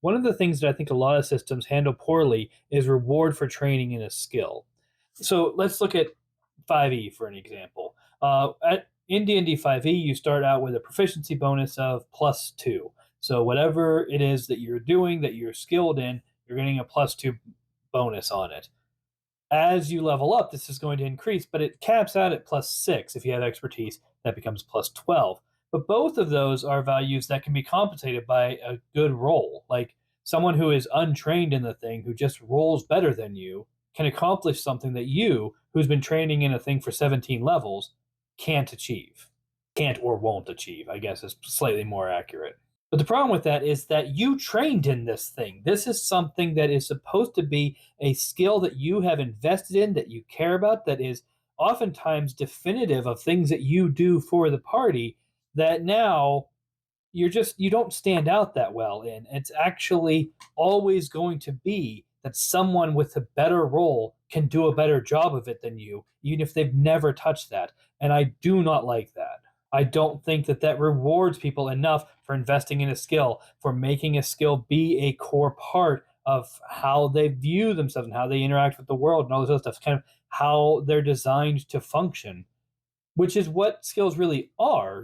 One of the things that I think a lot of systems handle poorly is reward for training in a skill. So let's look at 5e for an example. In D&D 5e, you start out with a proficiency bonus of +2. So whatever it is that you're doing that you're skilled in, you're getting a +2 bonus on it. As you level up, this is going to increase, but it caps out at +6. If you have expertise, that becomes +12. But both of those are values that can be compensated by a good roll. Like someone who is untrained in the thing, who just rolls better than you, can accomplish something that you, who's been training in a thing for 17 levels, can't achieve. Can't or won't achieve, I guess is slightly more accurate. But the problem with that is that you trained in this thing. This is something that is supposed to be a skill that you have invested in, that you care about, that is oftentimes definitive of things that you do for the party, that now you don't stand out that well in. It's actually always going to be that someone with a better role can do a better job of it than you, even if they've never touched that. And I do not like that. I don't think that that rewards people enough for investing in a skill, for making a skill be a core part of how they view themselves and how they interact with the world and all this other stuff, kind of how they're designed to function, which is what skills really are.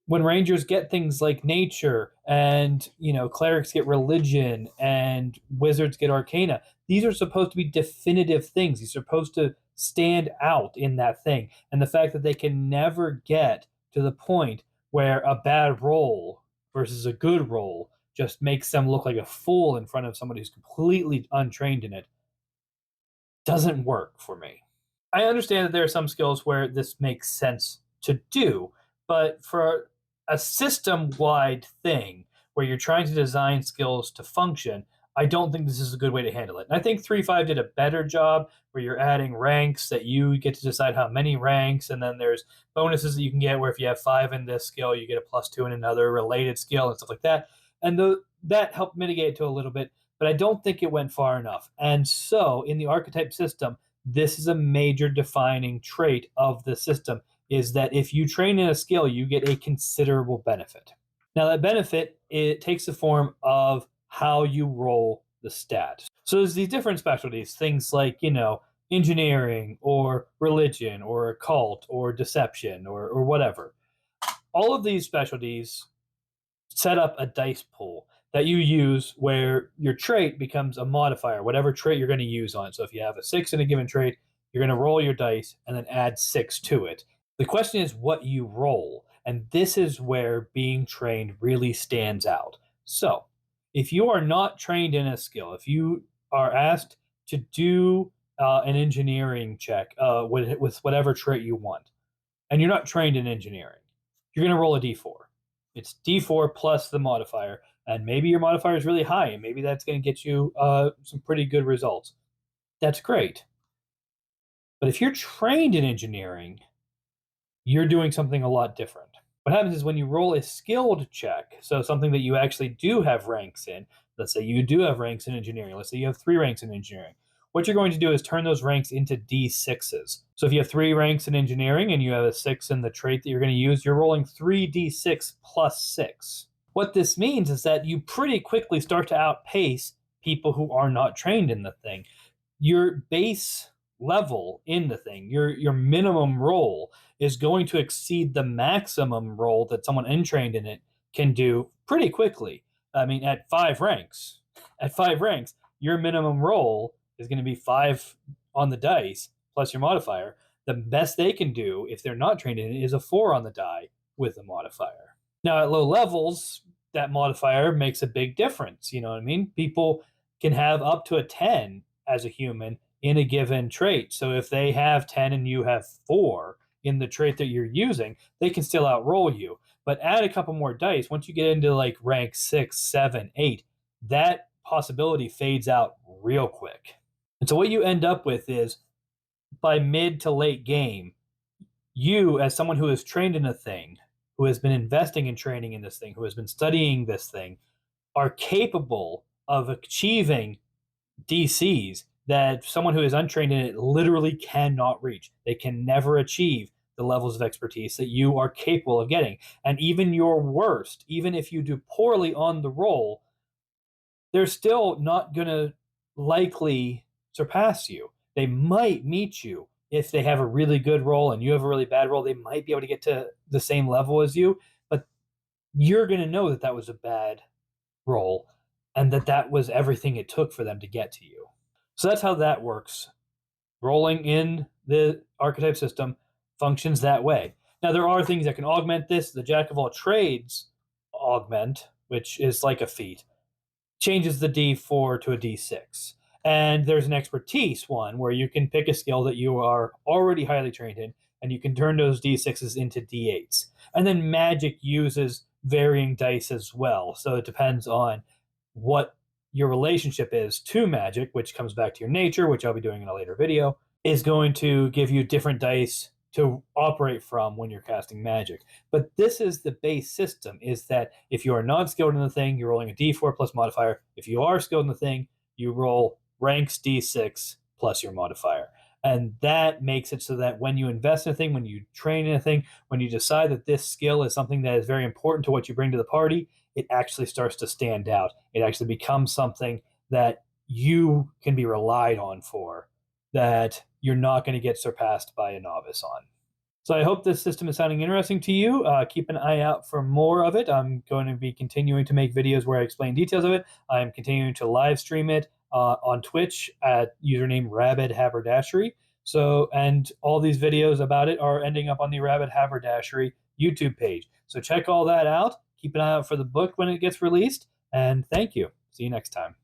When rangers get things like nature and clerics get religion and wizards get arcana, these are supposed to be definitive things. These are supposed to stand out in that thing, and the fact that they can never get to the point where a bad roll versus a good roll just makes them look like a fool in front of somebody who's completely untrained in it doesn't work for me. I understand that there are some skills where this makes sense to do, but for a system-wide thing where you're trying to design skills to function, I don't think this is a good way to handle it. And I think 3.5 did a better job where you're adding ranks that you get to decide how many ranks, and then there's bonuses that you can get where if you have 5 in this skill, you get a +2 in another related skill and stuff like that. And that helped mitigate it to a little bit, but I don't think it went far enough. And so in the archetype system, this is a major defining trait of the system, is that if you train in a skill, you get a considerable benefit. Now, that benefit, it takes the form of how you roll the stat. So there's these different specialties, things like, engineering or religion or occult or deception or whatever. All of these specialties set up a dice pool that you use where your trait becomes a modifier, whatever trait you're going to use on it. So if you have a 6 in a given trait, you're going to roll your dice and then add 6 to it. The question is what you roll, and this is where being trained really stands out. So, if you are not trained in a skill, if you are asked to do an engineering check with whatever trait you want, and you're not trained in engineering, you're going to roll a d4. It's d4 plus the modifier, and maybe your modifier is really high, and maybe that's going to get you some pretty good results. That's great. But if you're trained in engineering, you're doing something a lot different. What happens is when you roll a skilled check, so something that you actually do have ranks in, let's say you do have ranks in engineering, let's say you have 3 ranks in engineering, what you're going to do is turn those ranks into d6s. So if you have 3 ranks in engineering and you have a 6 in the trait that you're going to use, you're rolling 3d6 plus 6. What this means is that you pretty quickly start to outpace people who are not trained in the thing. Your base level in the thing, your minimum roll is going to exceed the maximum roll that someone untrained in it can do pretty quickly. I mean, at 5 ranks, your minimum roll is going to be 5 on the dice plus your modifier. The best they can do if they're not trained in it is a 4 on the die with the modifier. Now at low levels, that modifier makes a big difference. You know what I mean? People can have up to a 10 as a human in a given trait. So if they have 10 and you have 4 in the trait that you're using, they can still outroll you. But add a couple more dice. Once you get into like rank 6, 7, 8, that possibility fades out real quick. And so what you end up with is by mid to late game, you, as someone who is trained in a thing, who has been investing in training in this thing, who has been studying this thing, are capable of achieving DCs that someone who is untrained in it literally cannot reach. They can never achieve the levels of expertise that you are capable of getting. And even your worst, even if you do poorly on the roll, they're still not going to likely surpass you. They might meet you if they have a really good role and you have a really bad role. They might be able to get to the same level as you, but you're going to know that that was a bad role and that that was everything it took for them to get to you. So that's how that works. Rolling in the archetype system functions that way. Now, there are things that can augment this. The Jack of all trades augment, which is like a feat, changes the D4 to a D6. And there's an expertise one where you can pick a skill that you are already highly trained in, and you can turn those D6s into D8s. And then magic uses varying dice as well. So it depends on what your relationship is to magic, which comes back to your nature, which I'll be doing in a later video, is going to give you different dice to operate from when you're casting magic. But this is the base system, is that if you are not skilled in the thing, you're rolling a d4 plus modifier. If you are skilled in the thing, you roll ranks d6 plus your modifier. And that makes it so that when you invest in a thing, when you train in a thing, when you decide that this skill is something that is very important to what you bring to the party, it actually starts to stand out. It actually becomes something that you can be relied on for, that you're not going to get surpassed by a novice on. So I hope this system is sounding interesting to you. Keep an eye out for more of it. I'm going to be continuing to make videos where I explain details of it. I'm continuing to live stream it on Twitch at username Rabid Haberdashery. So, and all these videos about it are ending up on the Rabid Haberdashery YouTube page. So check all that out. Keep an eye out for the book when it gets released. And thank you. See you next time.